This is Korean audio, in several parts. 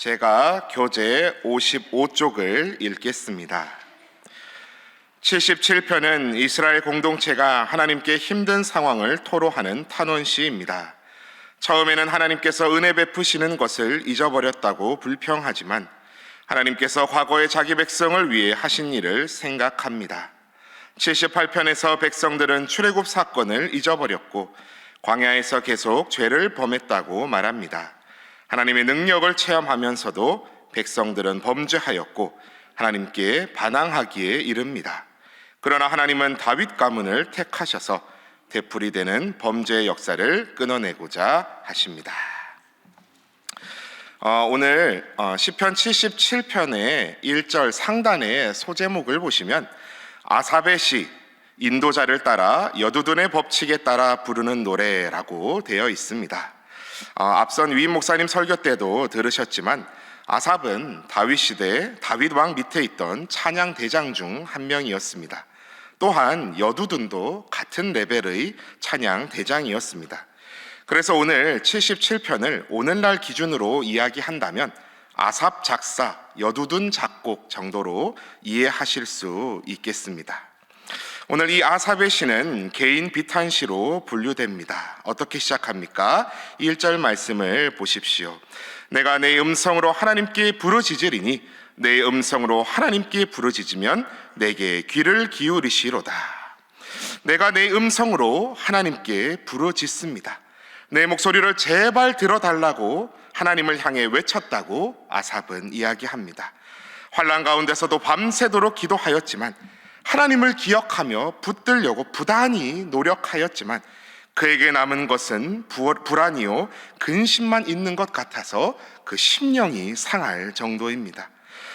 제가 교재 55쪽을 읽겠습니다. 77편은 이스라엘 공동체가 하나님께 힘든 상황을 토로하는 탄원시입니다. 처음에는 하나님께서 은혜 베푸시는 것을 잊어버렸다고 불평하지만 하나님께서 과거의 자기 백성을 위해 하신 일을 생각합니다. 78편에서 백성들은 출애굽 사건을 잊어버렸고 광야에서 계속 죄를 범했다고 말합니다. 하나님의 능력을 체험하면서도 백성들은 범죄하였고 하나님께 반항하기에 이릅니다. 그러나 하나님은 다윗 가문을 택하셔서 되풀이되는 범죄의 역사를 끊어내고자 하십니다. 오늘 시편 77편의 1절 상단의 소제목을 보시면 아삽의 시, 인도자를 따라 여두둔의 법칙에 따라 부르는 노래라고 되어 있습니다. 앞선 위임 목사님 설교 때도 들으셨지만 아삽은 다윗 시대 다윗 왕 밑에 있던 찬양 대장 중 한 명이었습니다. 또한 여두둔도 같은 레벨의 찬양 대장이었습니다. 그래서 오늘 77편을 오늘날 기준으로 이야기한다면 아삽 작사, 여두둔 작곡 정도로 이해하실 수 있겠습니다. 오늘 이 아삽의 시는 개인 비탄시로 분류됩니다. 어떻게 시작합니까? 1절 말씀을 보십시오. 내가 내 음성으로 하나님께 부르짖으리니 내 음성으로 하나님께 부르짖으면 내게 귀를 기울이시로다. 내가 내 음성으로 하나님께 부르짖습니다. 내 목소리를 제발 들어달라고 하나님을 향해 외쳤다고 아삽은 이야기합니다. 환난 가운데서도 밤새도록 기도하였지만 하나님을 기억하며 붙들려고 부단히 노력하였지만 그에게 남은 것은 불안이요 근심만 있는 것 같아서 그 심령이 상할 정도입니다.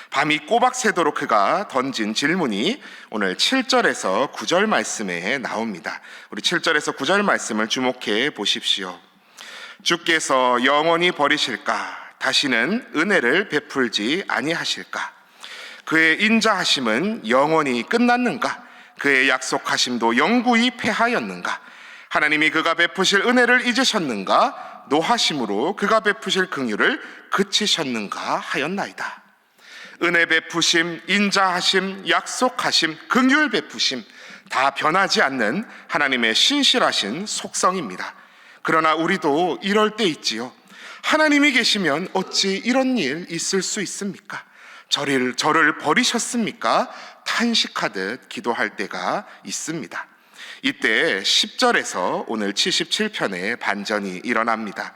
밤이 꼬박 새도록 그가 던진 질문이 오늘 7절에서 9절 말씀에 나옵니다. 우리 7절에서 9절 말씀을 주목해 보십시오. 주께서 영원히 버리실까? 다시는 은혜를 베풀지 아니하실까? 그의 인자하심은 영원히 끝났는가? 그의 약속하심도 영구히 패하였는가? 하나님이 그가 베푸실 은혜를 잊으셨는가? 노하심으로 그가 베푸실 긍휼을 그치셨는가 하였나이다. 은혜 베푸심, 인자하심, 약속하심, 긍휼 베푸심 다 변하지 않는 하나님의 신실하신 속성입니다. 그러나 우리도 이럴 때 있지요. 하나님이 계시면 어찌 이런 일 있을 수 있습니까? 저를 버리셨습니까? 탄식하듯 기도할 때가 있습니다. 이때 10절에서 오늘 77편의 반전이 일어납니다.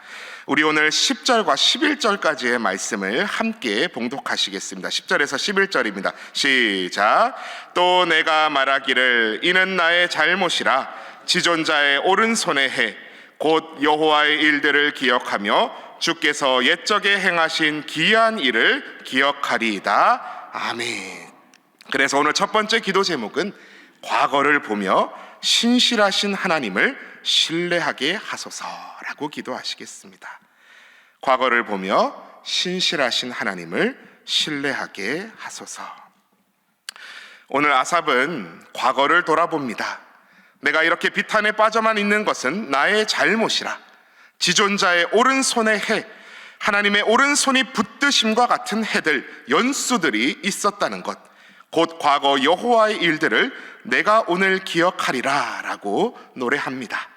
우리 오늘 10절과 11절까지의 말씀을 함께 봉독하시겠습니다. 10절에서 11절입니다. 시작. 또 내가 말하기를 이는 나의 잘못이라 지존자의 오른손에 해 곧 여호와의 일들을 기억하며 주께서 옛적에 행하신 기이한 일을 기억하리이다. 아멘. 그래서 오늘 첫 번째 기도 제목은 과거를 보며 신실하신 하나님을 신뢰하게 하소서라고 기도하시겠습니다. 과거를 보며 신실하신 하나님을 신뢰하게 하소서. 오늘 아삽은 과거를 돌아봅니다. 내가 이렇게 비탄에 빠져만 있는 것은 나의 잘못이라. 지존자의 오른손에 해, 하나님의 오른손이 붙드심과 같은 해들, 연수들이 있었다는 것, 곧 과거 여호와의 일들을 내가 오늘 기억하리라 라고 노래합니다.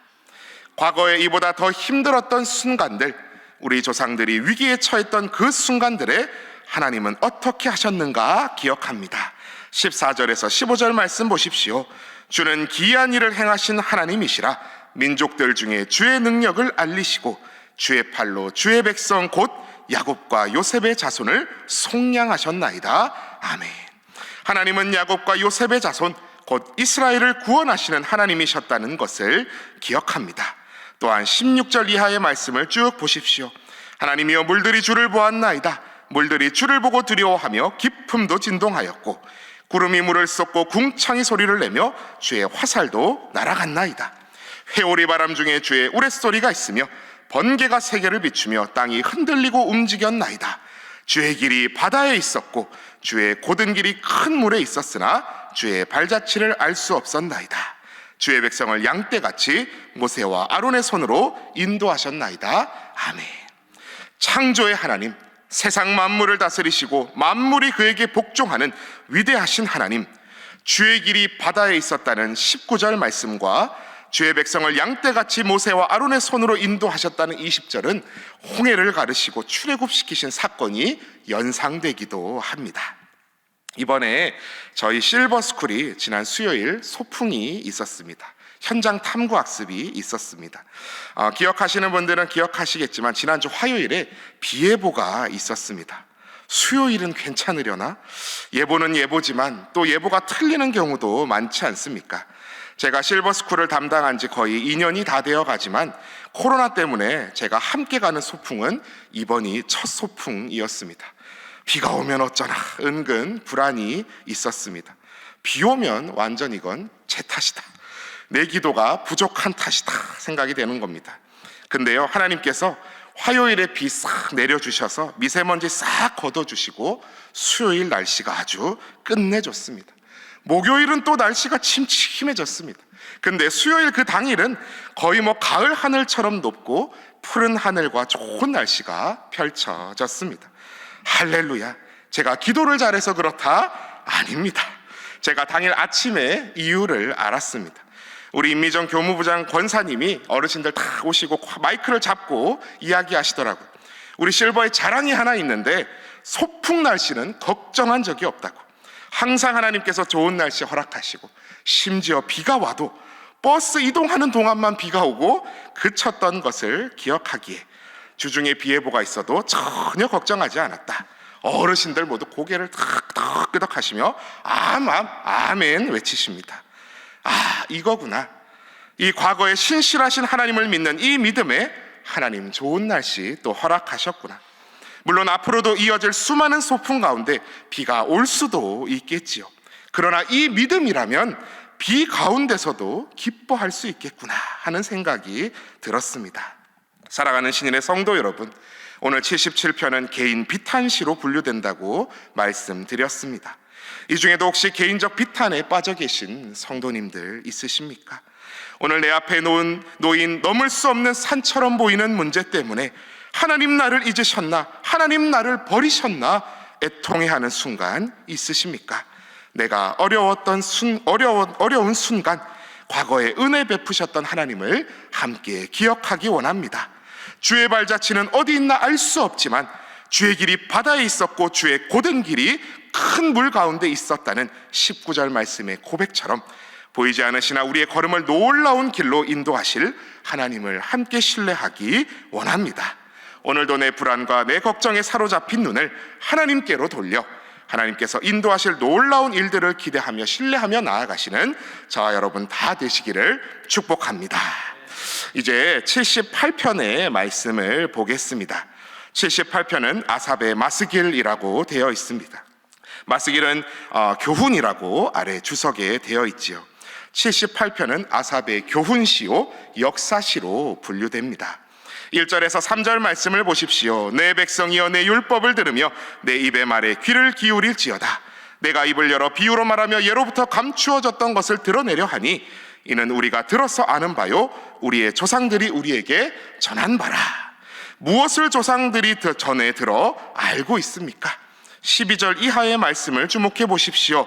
과거에 이보다 더 힘들었던 순간들, 우리 조상들이 위기에 처했던 그 순간들에 하나님은 어떻게 하셨는가 기억합니다. 14절에서 15절 말씀 보십시오. 주는 기이한 일을 행하신 하나님이시라. 민족들 중에 주의 능력을 알리시고 주의 팔로 주의 백성 곧 야곱과 요셉의 자손을 속량하셨나이다. 아멘. 하나님은 야곱과 요셉의 자손 곧 이스라엘을 구원하시는 하나님이셨다는 것을 기억합니다. 또한 16절 이하의 말씀을 쭉 보십시오. 하나님이여 물들이 주를 보았나이다. 물들이 주를 보고 두려워하며 깊음도 진동하였고 구름이 물을 쏟고 궁창이 소리를 내며 주의 화살도 날아갔나이다. 회오리 바람 중에 주의 우레소리가 있으며 번개가 세계를 비추며 땅이 흔들리고 움직였나이다. 주의 길이 바다에 있었고 주의 고든 길이 큰 물에 있었으나 주의 발자취를 알 수 없었나이다. 주의 백성을 양떼같이 모세와 아론의 손으로 인도하셨나이다. 아멘. 창조의 하나님, 세상 만물을 다스리시고 만물이 그에게 복종하는 위대하신 하나님, 주의 길이 바다에 있었다는 19절 말씀과 주의 백성을 양떼같이 모세와 아론의 손으로 인도하셨다는 20절은 홍해를 가르시고 출애굽시키신 사건이 연상되기도 합니다. 이번에 저희 실버스쿨이 지난 수요일 소풍이 있었습니다. 현장 탐구 학습이 있었습니다. 기억하시는 분들은 기억하시겠지만 지난주 화요일에 비 예보가 있었습니다. 수요일은 괜찮으려나? 예보는 예보지만 또 예보가 틀리는 경우도 많지 않습니까? 제가 실버스쿨을 담당한 지 거의 2년이 다 되어 가지만 코로나 때문에 제가 함께 가는 소풍은 이번이 첫 소풍이었습니다. 비가 오면 어쩌나 은근 불안이 있었습니다. 비 오면 완전 이건 제 탓이다, 내 기도가 부족한 탓이다 생각이 되는 겁니다. 근데요, 하나님께서 화요일에 비 싹 내려주셔서 미세먼지 싹 걷어주시고 수요일 날씨가 아주 끝내줬습니다. 목요일은 또 날씨가 침침해졌습니다. 근데 수요일 그 당일은 거의 가을 하늘처럼 높고 푸른 하늘과 좋은 날씨가 펼쳐졌습니다. 할렐루야. 제가 기도를 잘해서 그렇다? 아닙니다. 제가 당일 아침에 이유를 알았습니다. 우리 임미정 교무부장 권사님이 어르신들 다 오시고 마이크를 잡고 이야기하시더라고요. 우리 실버에 자랑이 하나 있는데 소풍 날씨는 걱정한 적이 없다고. 항상 하나님께서 좋은 날씨 허락하시고 심지어 비가 와도 버스 이동하는 동안만 비가 오고 그쳤던 것을 기억하기에 주중에 비 예보가 있어도 전혀 걱정하지 않았다. 어르신들 모두 고개를 탁탁 끄덕하시며 아멘 외치십니다. 이거구나. 이 과거에 신실하신 하나님을 믿는 이 믿음에 하나님 좋은 날씨 또 허락하셨구나. 물론 앞으로도 이어질 수많은 소풍 가운데 비가 올 수도 있겠지요. 그러나 이 믿음이라면 비 가운데서도 기뻐할 수 있겠구나 하는 생각이 들었습니다. 사랑하는 신인의 성도 여러분, 오늘 77편은 개인 비탄시로 분류된다고 말씀드렸습니다. 이 중에도 혹시 개인적 비탄에 빠져 계신 성도님들 있으십니까? 오늘 내 앞에 놓인 넘을 수 없는 산처럼 보이는 문제 때문에 하나님 나를 잊으셨나? 하나님 나를 버리셨나? 애통해하는 순간 있으십니까? 내가 어려운 순간 과거에 은혜 베푸셨던 하나님을 함께 기억하기 원합니다. 주의 발자취는 어디 있나 알 수 없지만 주의 길이 바다에 있었고 주의 고된 길이 큰 물 가운데 있었다는 19절 말씀의 고백처럼 보이지 않으시나 우리의 걸음을 놀라운 길로 인도하실 하나님을 함께 신뢰하기 원합니다. 오늘도 내 불안과 내 걱정에 사로잡힌 눈을 하나님께로 돌려 하나님께서 인도하실 놀라운 일들을 기대하며 신뢰하며 나아가시는 저와 여러분 다 되시기를 축복합니다. 이제 78편의 말씀을 보겠습니다. 78편은 아삽의 마스길이라고 되어 있습니다. 마스길은 교훈이라고 아래 주석에 되어 있지요. 78편은 아삽의 교훈시요 역사시로 분류됩니다. 1절에서 3절 말씀을 보십시오. 내 백성이여 내 율법을 들으며 내 입의 말에 귀를 기울일지어다. 내가 입을 열어 비유로 말하며 예로부터 감추어졌던 것을 드러내려 하니 이는 우리가 들어서 아는 바요 우리의 조상들이 우리에게 전한 바라. 무엇을 조상들이 전에 들어 알고 있습니까? 12절 이하의 말씀을 주목해 보십시오.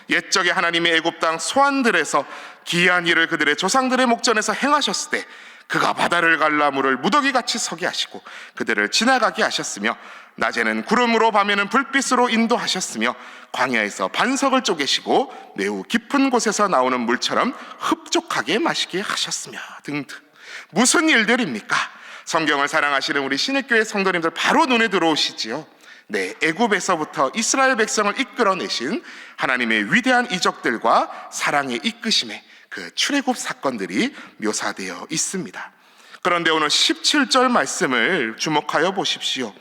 옛적에 하나님의 애굽 땅 소안들에서 기이한 일을 그들의 조상들의 목전에서 행하셨을 때 그가 바다를 갈라 물을 무더기같이 서게 하시고 그들을 지나가게 하셨으며 낮에는 구름으로 밤에는 불빛으로 인도하셨으며 광야에서 반석을 쪼개시고 매우 깊은 곳에서 나오는 물처럼 흡족하게 마시게 하셨으며 등등. 무슨 일들입니까? 성경을 사랑하시는 우리 신일교회 성도님들 바로 눈에 들어오시지요. 네, 애굽에서부터 이스라엘 백성을 이끌어내신 하나님의 위대한 이적들과 사랑의 이끄심에 그 출애굽 사건들이 묘사되어 있습니다. 그런데 오늘 17절 말씀을 주목하여 보십시오.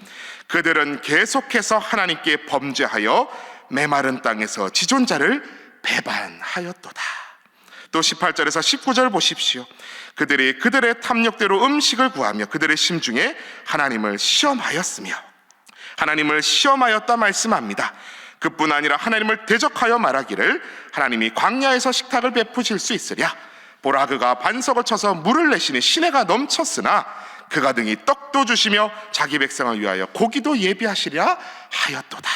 그들은 계속해서 하나님께 범죄하여 메마른 땅에서 지존자를 배반하였도다. 또 18절에서 19절 보십시오. 그들이 그들의 탐욕대로 음식을 구하며 그들의 심중에 하나님을 시험하였으며 하나님을 시험하였다 말씀합니다. 그뿐 아니라 하나님을 대적하여 말하기를 하나님이 광야에서 식탁을 베푸실 수 있으랴. 보라 그가 반석을 쳐서 물을 내시니 시내가 넘쳤으나 그가 등이 떡도 주시며 자기 백성을 위하여 고기도 예비하시리라 하였도다.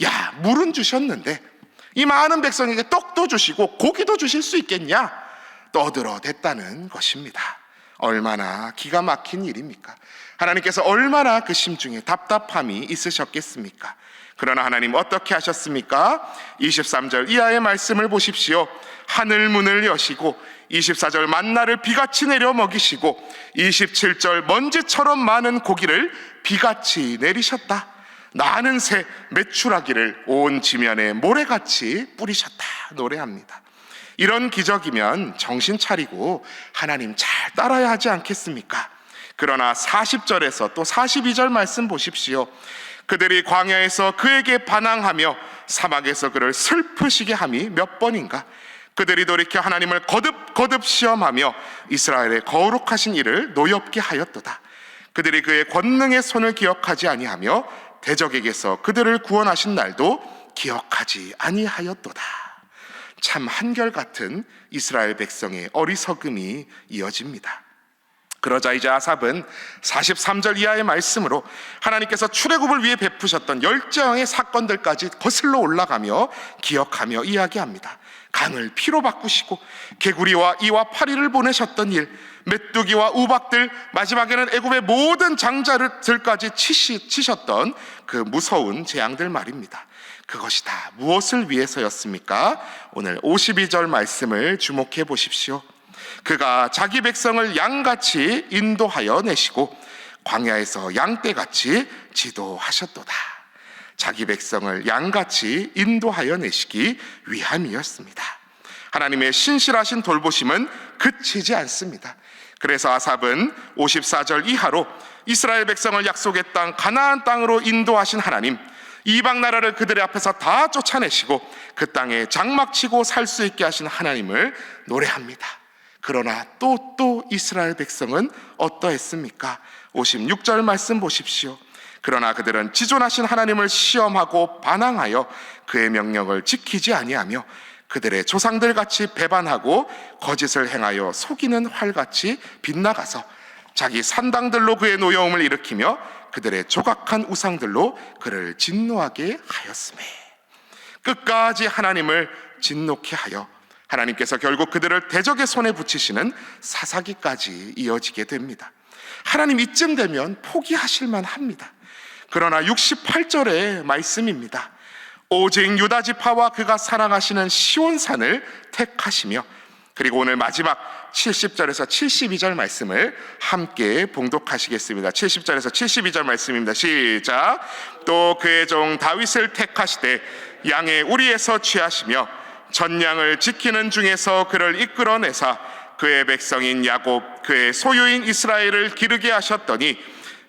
야, 물은 주셨는데 이 많은 백성에게 떡도 주시고 고기도 주실 수 있겠냐? 떠들어댔다는 것입니다. 얼마나 기가 막힌 일입니까? 하나님께서 얼마나 그 심중에 답답함이 있으셨겠습니까? 그러나 하나님 어떻게 하셨습니까? 23절 이하의 말씀을 보십시오. 하늘 문을 여시고 24절 만나를 비같이 내려 먹이시고 27절 먼지처럼 많은 고기를 비같이 내리셨다. 나는 새 메추라기를 온 지면에 모래같이 뿌리셨다 노래합니다. 이런 기적이면 정신 차리고 하나님 잘 따라야 하지 않겠습니까? 그러나 40절에서 또 42절 말씀 보십시오. 그들이 광야에서 그에게 반항하며 사막에서 그를 슬프시게 함이 몇 번인가? 그들이 돌이켜 하나님을 거듭 시험하며 이스라엘의 거룩하신 이를 노엽게 하였도다. 그들이 그의 권능의 손을 기억하지 아니하며 대적에게서 그들을 구원하신 날도 기억하지 아니하였도다. 참 한결같은 이스라엘 백성의 어리석음이 이어집니다. 그러자 이제 아삽은 43절 이하의 말씀으로 하나님께서 출애굽을 위해 베푸셨던 열정의 사건들까지 거슬러 올라가며 기억하며 이야기합니다. 강을 피로 바꾸시고 개구리와 이와 파리를 보내셨던 일, 메뚜기와 우박들, 마지막에는 애굽의 모든 장자들까지 치셨던 그 무서운 재앙들 말입니다. 그것이 다 무엇을 위해서였습니까? 오늘 52절 말씀을 주목해 보십시오. 그가 자기 백성을 양같이 인도하여 내시고 광야에서 양떼같이 지도하셨도다. 자기 백성을 양같이 인도하여 내시기 위함이었습니다. 하나님의 신실하신 돌보심은 그치지 않습니다. 그래서 아삽은 54절 이하로 이스라엘 백성을 약속의 땅 가나안 땅으로 인도하신 하나님, 이방 나라를 그들의 앞에서 다 쫓아내시고 그 땅에 장막치고 살 수 있게 하신 하나님을 노래합니다. 그러나 또 이스라엘 백성은 어떠했습니까? 56절 말씀 보십시오. 그러나 그들은 지존하신 하나님을 시험하고 반항하여 그의 명령을 지키지 아니하며 그들의 조상들 같이 배반하고 거짓을 행하여 속이는 활같이 빗나가서 자기 산당들로 그의 노여움을 일으키며 그들의 조각한 우상들로 그를 진노하게 하였으매. 끝까지 하나님을 진노케 하여 하나님께서 결국 그들을 대적의 손에 붙이시는 사사기까지 이어지게 됩니다. 하나님 이쯤 되면 포기하실 만합니다. 그러나 68절의 말씀입니다. 오직 유다 지파와 그가 사랑하시는 시온산을 택하시며, 그리고 오늘 마지막 70절에서 72절 말씀을 함께 봉독하시겠습니다. 70절에서 72절 말씀입니다. 시작. 또 그의 종 다윗을 택하시되 양의 우리에서 취하시며 전양을 지키는 중에서 그를 이끌어내사 그의 백성인 야곱 그의 소유인 이스라엘을 기르게 하셨더니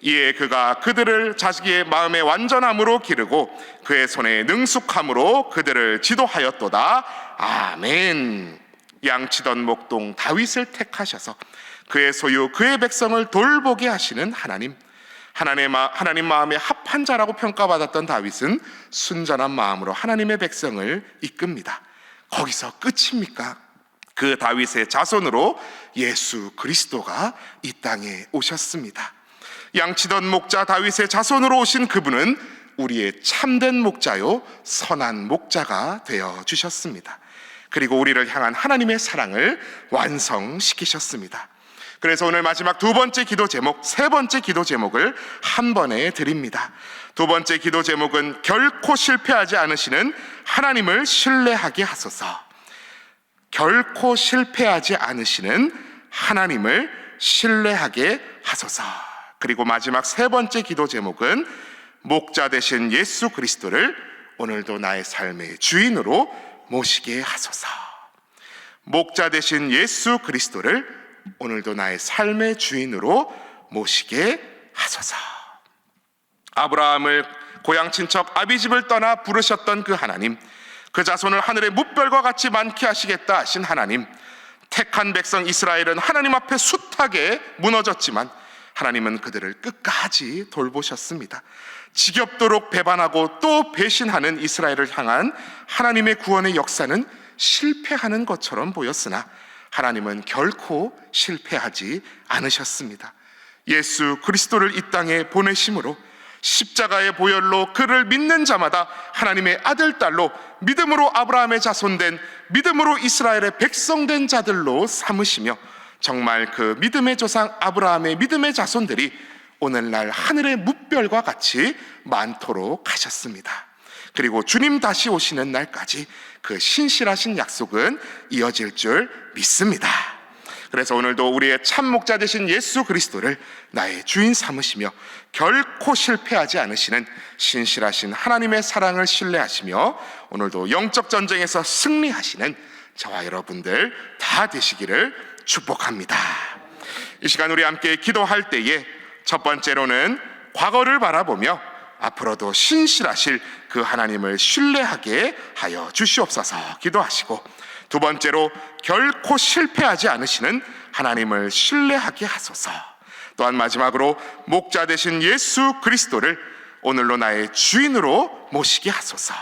이에 그가 그들을 자기의 마음의 완전함으로 기르고 그의 손에 능숙함으로 그들을 지도하였도다. 아멘. 양치던 목동 다윗을 택하셔서 그의 소유 그의 백성을 돌보게 하시는 하나님 마음에 합한 자라고 평가받았던 다윗은 순전한 마음으로 하나님의 백성을 이끕니다. 거기서 끝입니까? 그 다윗의 자손으로 예수 그리스도가 이 땅에 오셨습니다. 양치던 목자 다윗의 자손으로 오신 그분은 우리의 참된 목자요 선한 목자가 되어 주셨습니다. 그리고 우리를 향한 하나님의 사랑을 완성시키셨습니다. 그래서 오늘 마지막 두 번째 기도 제목, 세 번째 기도 제목을 한 번에 드립니다. 두 번째 기도 제목은 결코 실패하지 않으시는 하나님을 신뢰하게 하소서. 결코 실패하지 않으시는 하나님을 신뢰하게 하소서. 그리고 마지막 세 번째 기도 제목은 목자 되신 예수 그리스도를 오늘도 나의 삶의 주인으로 모시게 하소서. 목자 되신 예수 그리스도를 오늘도 나의 삶의 주인으로 모시게 하소서. 아브라함을 고향 친척 아비집을 떠나 부르셨던 그 하나님, 그 자손을 하늘의 뭇별과 같이 많게 하시겠다 하신 하나님, 택한 백성 이스라엘은 하나님 앞에 숱하게 무너졌지만 하나님은 그들을 끝까지 돌보셨습니다. 지겹도록 배반하고 또 배신하는 이스라엘을 향한 하나님의 구원의 역사는 실패하는 것처럼 보였으나 하나님은 결코 실패하지 않으셨습니다. 예수 그리스도를 이 땅에 보내심으로 십자가의 보혈로 그를 믿는 자마다 하나님의 아들, 딸로 믿음으로 아브라함의 자손된, 믿음으로 이스라엘의 백성된 자들로 삼으시며, 정말 그 믿음의 조상 아브라함의 믿음의 자손들이 오늘날 하늘의 뭇별과 같이 많도록 하셨습니다. 그리고 주님 다시 오시는 날까지 그 신실하신 약속은 이어질 줄 믿습니다. 그래서 오늘도 우리의 참 목자 되신 예수 그리스도를 나의 주인 삼으시며 결코 실패하지 않으시는 신실하신 하나님의 사랑을 신뢰하시며 오늘도 영적 전쟁에서 승리하시는 저와 여러분들 다 되시기를 축복합니다. 이 시간 우리 함께 기도할 때에 첫 번째로는 과거를 바라보며 앞으로도 신실하실 그 하나님을 신뢰하게 하여 주시옵소서 기도하시고, 두 번째로 결코 실패하지 않으시는 하나님을 신뢰하게 하소서, 또한 마지막으로 목자 되신 예수 그리스도를 오늘로 나의 주인으로 모시게 하소서,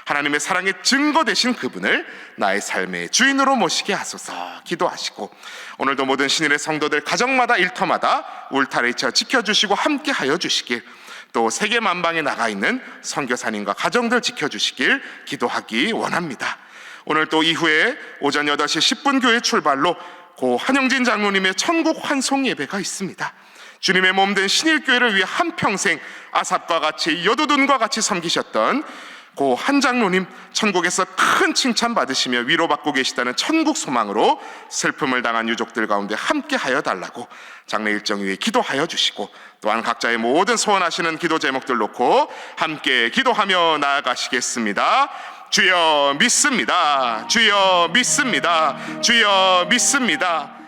하나님의 사랑의 증거 되신 그분을 나의 삶의 주인으로 모시게 하소서 기도하시고, 오늘도 모든 신일의 성도들 가정마다 일터마다 울타리쳐 지켜주시고 함께 하여 주시길, 또 세계 만방에 나가 있는 선교사님과 가정들 지켜주시길 기도하기 원합니다. 오늘 또 이후에 오전 8시 10분 교회 출발로 고 한영진 장로님의 천국 환송 예배가 있습니다. 주님의 몸된 신일교회를 위해 한평생 아삽과 같이 여두둔과 같이 섬기셨던 고 한 장로님 천국에서 큰 칭찬 받으시며 위로받고 계시다는 천국 소망으로 슬픔을 당한 유족들 가운데 함께 하여 달라고 장례 일정 위에 기도하여 주시고, 또한 각자의 모든 소원하시는 기도 제목들 놓고 함께 기도하며 나아가시겠습니다. 주여 믿습니다. 주여 믿습니다. 주여 믿습니다.